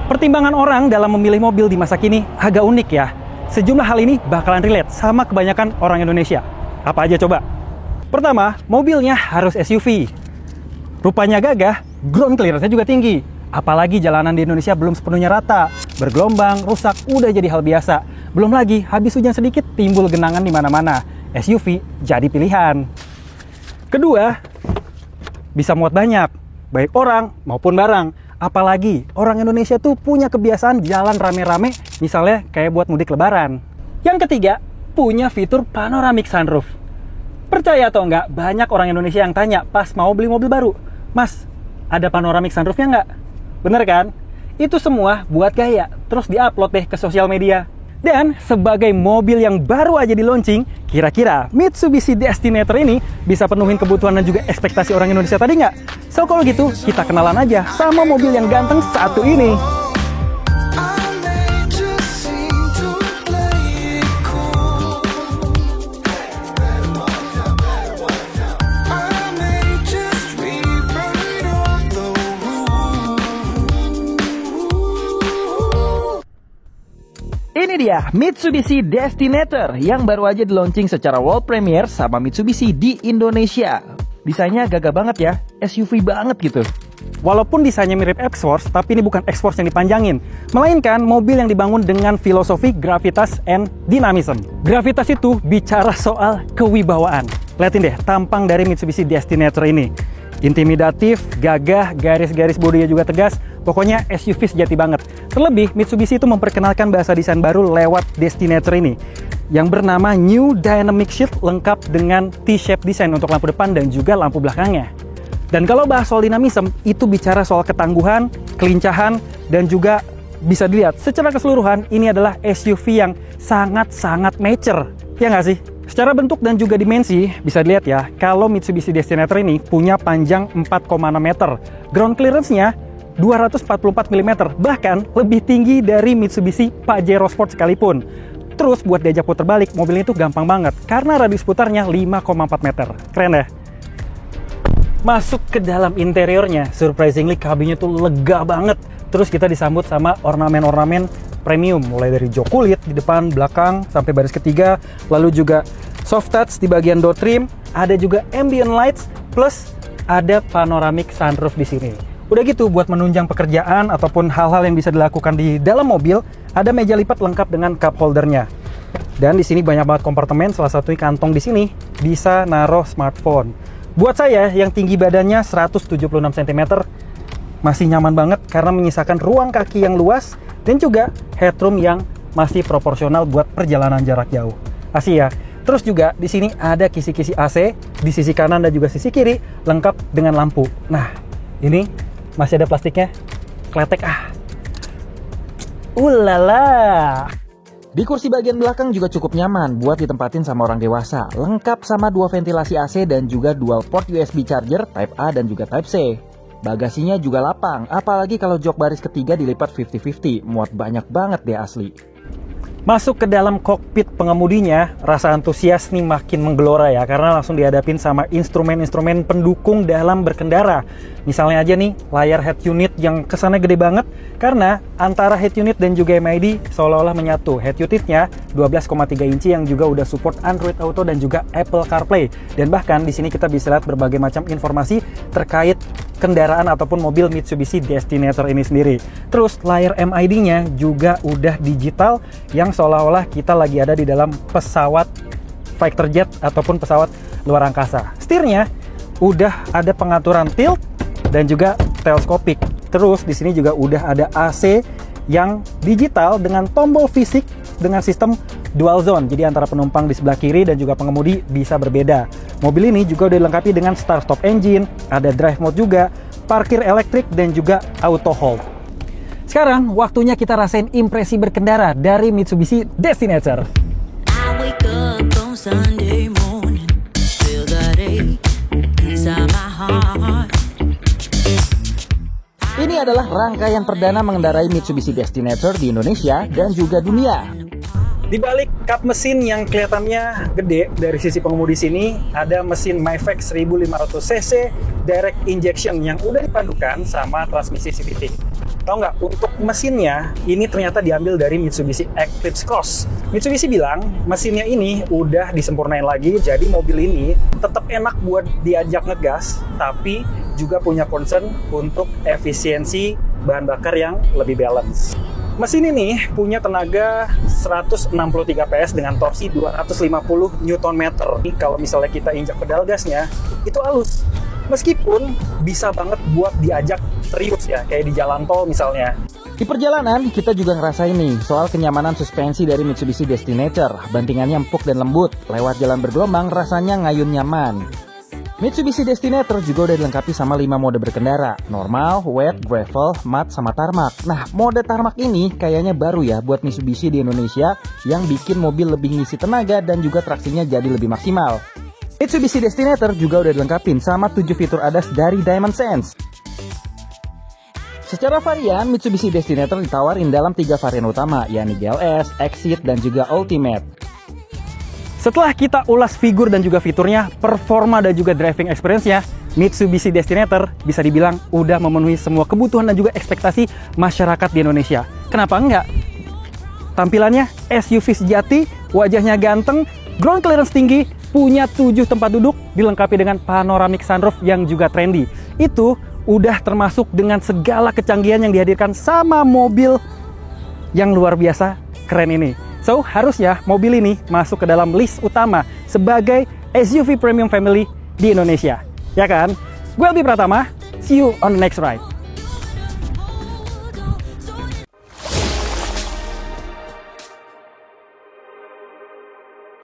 Pertimbangan orang dalam memilih mobil di masa kini agak unik ya. Sejumlah hal ini bakalan relate sama kebanyakan orang Indonesia. Apa aja coba? Pertama, mobilnya harus SUV. Rupanya gagah, ground clearance-nya juga tinggi. Apalagi jalanan di Indonesia belum sepenuhnya rata. Bergelombang, rusak, udah jadi hal biasa. Belum lagi, habis hujan sedikit timbul genangan di mana-mana. SUV jadi pilihan. Kedua, bisa muat banyak, baik orang maupun barang. Apalagi orang Indonesia tuh punya kebiasaan jalan rame-rame, misalnya kayak buat mudik lebaran. Yang ketiga, punya fitur panoramic sunroof. Percaya atau enggak, banyak orang Indonesia yang tanya pas mau beli mobil baru, "Mas, ada panoramic sunroofnya enggak?" Bener kan? Itu semua buat gaya, terus di-upload deh ke sosial media. Dan sebagai mobil yang baru aja di-launching, kira-kira Mitsubishi Destinator ini bisa penuhin kebutuhan dan juga ekspektasi orang Indonesia tadi nggak? So kalau gitu, kita kenalan aja sama mobil yang ganteng satu ini. Ini dia Mitsubishi Destinator yang baru aja di-launching secara world premiere sama Mitsubishi di Indonesia. Desainnya gagah banget ya, SUV banget gitu. Walaupun desainnya mirip X-Force, tapi ini bukan X-Force yang dipanjangin, melainkan mobil yang dibangun dengan filosofi gravitas and dynamism. Gravitas itu bicara soal kewibawaan. Lihatin deh tampang dari Mitsubishi Destinator ini. Intimidatif, gagah, garis-garis bodinya juga tegas. Pokoknya SUV sejati banget. Terlebih, Mitsubishi itu memperkenalkan bahasa desain baru lewat Destinator ini, yang bernama New Dynamic Shield, lengkap dengan T-shape design untuk lampu depan dan juga lampu belakangnya. Dan kalau bahas soal dinamism, itu bicara soal ketangguhan, kelincahan, dan juga bisa dilihat secara keseluruhan ini adalah SUV yang sangat-sangat mature. Ya nggak sih? Secara bentuk dan juga dimensi, bisa dilihat ya, kalau Mitsubishi Destinator ini punya panjang 4,6 meter. Ground clearance-nya 244 mm, bahkan lebih tinggi dari Mitsubishi Pajero Sport sekalipun. Terus buat diajak putar balik, mobil ini tuh gampang banget, karena radius putarnya 5,4 meter. Keren ya? Masuk ke dalam interiornya, surprisingly kabinnya tuh lega banget. Terus kita disambut sama ornamen-ornamen premium, mulai dari jok kulit di depan, belakang, sampai baris ketiga, lalu juga soft touch di bagian door trim, ada juga ambient lights, plus ada panoramic sunroof di sini. Udah gitu, buat menunjang pekerjaan ataupun hal-hal yang bisa dilakukan di dalam mobil, ada meja lipat lengkap dengan cup holdernya. Dan di sini banyak banget kompartemen, salah satunya kantong di sini bisa naruh smartphone. Buat saya yang tinggi badannya 176 cm, masih nyaman banget karena menyisakan ruang kaki yang luas dan juga headroom yang masih proporsional buat perjalanan jarak jauh. Asik ya. Terus juga di sini ada kisi-kisi AC di sisi kanan dan juga sisi kiri, lengkap dengan lampu. Nah, ini masih ada plastiknya. Kletek Ulala. Di kursi bagian belakang juga cukup nyaman buat ditempatin sama orang dewasa. Lengkap sama 2 ventilasi AC dan juga dual port USB charger Type A dan juga Type C. Bagasinya juga lapang, apalagi kalau jok baris ketiga dilipat 50-50, muat banyak banget deh asli. Masuk ke dalam kokpit pengemudinya, rasa antusias nih makin menggelora ya, karena langsung dihadapin sama instrumen-instrumen pendukung dalam berkendara. Misalnya aja nih, layar head unit yang kesannya gede banget, karena antara head unit dan juga MID seolah-olah menyatu. Head unitnya 12,3 inci yang juga udah support Android Auto dan juga Apple CarPlay. Dan bahkan di sini kita bisa lihat berbagai macam informasi terkait kendaraan ataupun mobil Mitsubishi Destinator ini sendiri. Terus layar MID-nya juga udah digital yang seolah-olah kita lagi ada di dalam pesawat fighter jet ataupun pesawat luar angkasa. Setirnya udah ada pengaturan tilt dan juga teleskopik. Terus di sini juga udah ada AC yang digital dengan tombol fisik dengan sistem dual zone. Jadi antara penumpang di sebelah kiri dan juga pengemudi bisa berbeda. Mobil ini juga udah dilengkapi dengan start stop engine, ada drive mode juga, parkir elektrik dan juga auto hold. Sekarang waktunya kita rasain impresi berkendara dari Mitsubishi Destinator. Ini adalah rangkaian perdana mengendarai Mitsubishi Destinator di Indonesia dan juga dunia. Di balik kap mesin yang kelihatannya gede dari sisi pengemudi sini, ada mesin Mifex 1500cc direct injection yang udah dipadukan sama transmisi CVT. Tahu nggak, untuk mesinnya ini ternyata diambil dari Mitsubishi Eclipse Cross. Mitsubishi bilang mesinnya ini udah disempurnain lagi, jadi mobil ini tetap enak buat diajak ngegas, tapi juga punya concern untuk efisiensi bahan bakar yang lebih balance. Mesin ini punya tenaga 163 PS dengan torsi 250 Nm. Kalau misalnya kita injak pedal gasnya, itu halus. Meskipun bisa banget buat diajak serius ya, kayak di jalan tol misalnya. Di perjalanan, kita juga ngerasain nih soal kenyamanan suspensi dari Mitsubishi Destinator. Bantingannya empuk dan lembut, lewat jalan bergelombang rasanya ngayun nyaman. Mitsubishi Destinator juga udah dilengkapi sama 5 mode berkendara, normal, wet, gravel, matte, sama tarmac. Nah, mode tarmac ini kayaknya baru ya buat Mitsubishi di Indonesia yang bikin mobil lebih ngisi tenaga dan juga traksinya jadi lebih maksimal. Mitsubishi Destinator juga udah dilengkapi sama 7 fitur ADAS dari Diamond Sense. Secara varian, Mitsubishi Destinator ditawarin dalam 3 varian utama, yakni GLS, Exit, dan juga Ultimate. Setelah kita ulas figur dan juga fiturnya, performa dan juga driving experience-nya, Mitsubishi Destinator bisa dibilang udah memenuhi semua kebutuhan dan juga ekspektasi masyarakat di Indonesia. Kenapa enggak? Tampilannya SUV sejati, wajahnya ganteng, ground clearance tinggi, punya 7 tempat duduk, dilengkapi dengan panoramic sunroof yang juga trendy. Itu udah termasuk dengan segala kecanggihan yang dihadirkan sama mobil yang luar biasa keren ini. So, harusnya mobil ini masuk ke dalam list utama sebagai SUV premium family di Indonesia. Ya kan? Gue Albi Pratama, see you on the next ride.